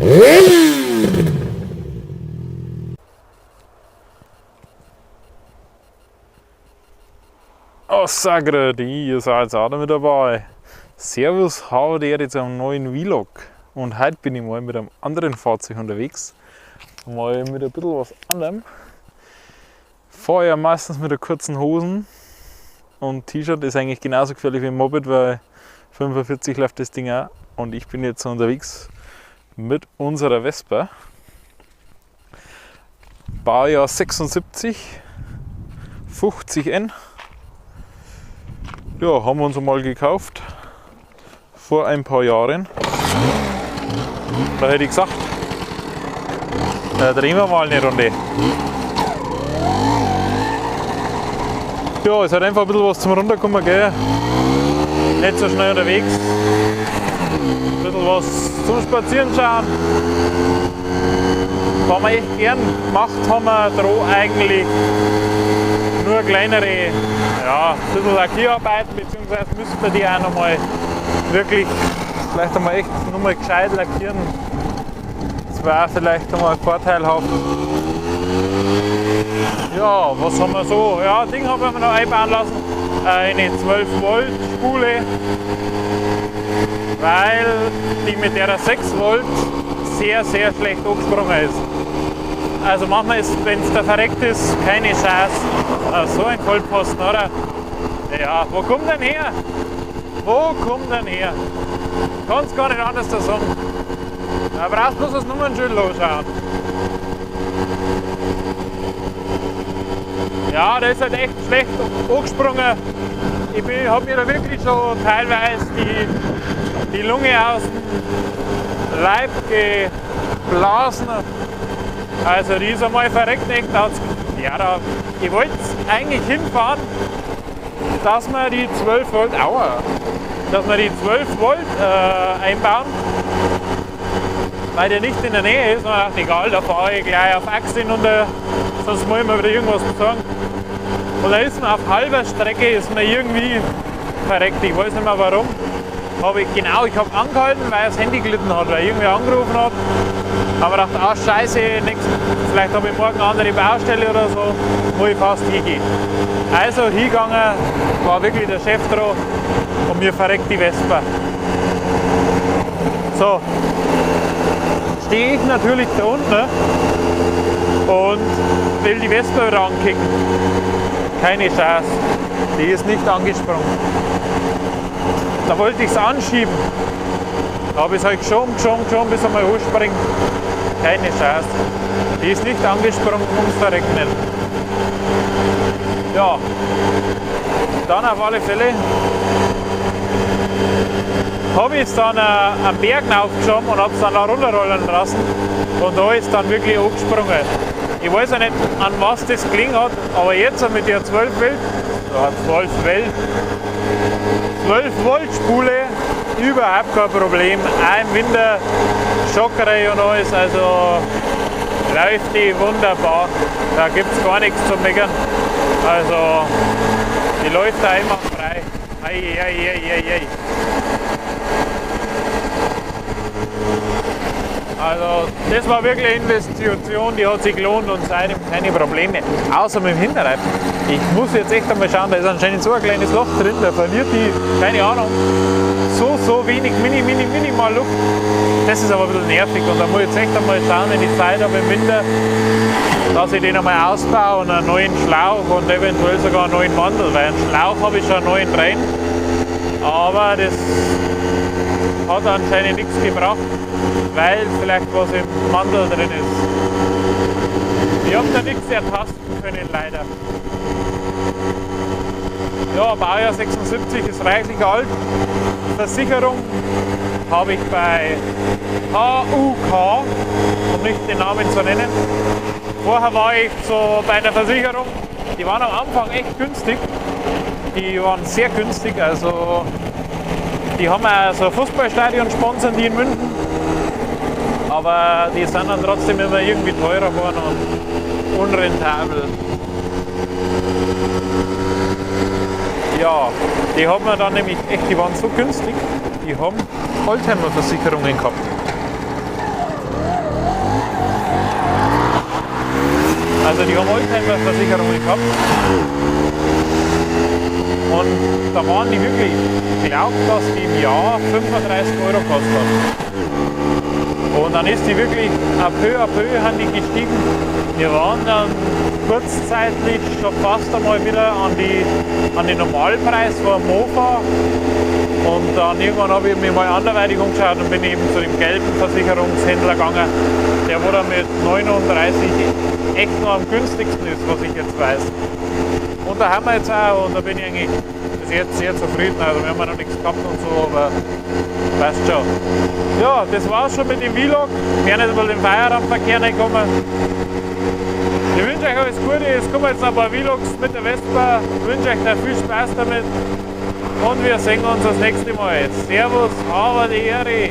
Oh, Sagradi, ihr seid auch mit dabei. Servus, habe jetzt einen neuen Vlog. Und heute bin ich mal mit einem anderen Fahrzeug unterwegs. Mal mit ein bisschen was anderem. Fahre ja meistens mit der kurzen Hosen. Und T-Shirt ist eigentlich genauso gefährlich wie ein Moped, weil 45 läuft das Ding auch. Und ich bin jetzt unterwegs mit unserer Vespa. Baujahr 76, 50N. Ja, haben wir uns mal gekauft vor ein paar Jahren. Da hätte ich gesagt, drehen wir mal eine Runde. Ja, es hat einfach ein bisschen was zum Runterkommen, gell? Nicht so schnell unterwegs. Ein bisschen was zum Spazieren schauen. Was wir echt gern gemacht haben, wir da eigentlich nur kleinere, ja, ein bisschen Lackierarbeiten, beziehungsweise müssten wir die auch nochmal wirklich, vielleicht einmal echt nochmal gescheit lackieren. Das wäre vielleicht nochmal vorteilhaft. Ja, was haben wir so? Ja, Ding haben wir noch einbauen lassen. Eine 12 Volt Spule, weil die mit der 6 Volt sehr, sehr schlecht angesprungen ist. Also manchmal ist, wenn es da verreckt ist, keine Chance. So ein Vollposten, oder? Ja, wo kommt denn her? Wo kommt denn her? Kannst gar nicht anders sagen. Da brauchst du bloß das Nummernschild anschauen. Ja, der ist halt echt schlecht angesprungen. Ich habe mir da wirklich schon teilweise die Lunge aus dem Leib geblasen. Also die ist einmal verreckt, echt. Ja, ich wollte eigentlich hinfahren, dass wir die 12 Volt, dass wir die 12 Volt einbauen, weil der nicht in der Nähe ist. Und ich dachte, egal, da fahre ich gleich auf Achse hinunter, sonst muss ich mir wieder irgendwas besorgen. Und da ist mir auf halber Strecke irgendwie verreckt. Ich weiß nicht mehr warum. Ich habe angehalten, weil das Handy gelitten hat, weil irgendwer angerufen hat. Aber ich dachte, scheiße, vielleicht habe ich morgen eine andere Baustelle oder so, wo ich fast hingehe. Also hingegangen, war wirklich der Chef dran und mir verreckt die Vespa. So, stehe ich natürlich da unten und will die Vespa wieder ankicken. Keine Chance, die ist nicht angesprungen. Da wollte ich es anschieben. Da habe ich es halt geschoben, bis er mal hochspringt. Keine Chance. Die ist nicht angesprungen, ums Verrecken nicht. Ja, dann auf alle Fälle habe ich es dann am Berg aufgeschoben und habe es dann da runterrollen lassen. Und da ist dann wirklich angesprungen. Ich weiß ja nicht, an was das gelegen hat, aber jetzt mit der 12 Volt Spule überhaupt kein Problem. Auch im Winter Schockerei und alles, also läuft die wunderbar. Da gibt es gar nichts zu meckern. Also die läuft da immer frei. Ei. Also das war wirklich eine Investition, die hat sich gelohnt und seitdem keine Probleme. Außer mit dem Hinterreifen. Ich muss jetzt echt einmal schauen, da ist anscheinend so ein kleines Loch drin, da verliert die, keine Ahnung, so wenig, minimal Luft. Das ist aber ein bisschen nervig und da muss ich jetzt echt einmal schauen, wenn ich Zeit habe im Winter, dass ich den einmal ausbaue und einen neuen Schlauch und eventuell sogar einen neuen Mandel, weil einen Schlauch habe ich schon einen neuen drin, aber das hat anscheinend nichts gebracht, weil vielleicht was im Mandel drin ist. Ich habe da nichts ertasten können, leider. Ja, Baujahr 76 ist reichlich alt. Versicherung habe ich bei HUK, um nicht den Namen zu nennen. Vorher war ich so bei der Versicherung, die waren am Anfang echt günstig. Die waren sehr günstig, also die haben auch so ein Fußballstadion sponsern, die in München. Aber die sind dann trotzdem immer irgendwie teurer geworden und unrentabel. Ja, die haben wir dann nämlich echt, die waren so günstig, die haben Oldtimer-Versicherungen gehabt. Also die haben Oldtimer-Versicherungen gehabt. Und da waren die wirklich, ich glaube, dass die im Jahr 35 € gekostet hat. Und dann ist die wirklich à peu haben die gestiegen. Wir waren dann kurzzeitig schon fast einmal wieder an den Normalpreis vom Mofa. Und dann irgendwann habe ich mir mal anderweitig umgeschaut und bin eben zu dem gelben Versicherungshändler gegangen, der wo dann mit 39 echt noch am günstigsten ist, was ich jetzt weiß. Und da haben wir jetzt auch, und da bin ich eigentlich bis jetzt sehr zufrieden. Also wir haben ja noch nichts gehabt und so, aber passt schon. Ja, das war's schon mit dem Vlog. Gerne nicht mal den Feierabendverkehr reinkommen. Ich wünsche euch alles Gute. Es kommen jetzt noch ein paar Vlogs mit der Vespa. Ich wünsche euch da viel Spaß damit. Und wir sehen uns das nächste Mal. Servus, aber die Ehre.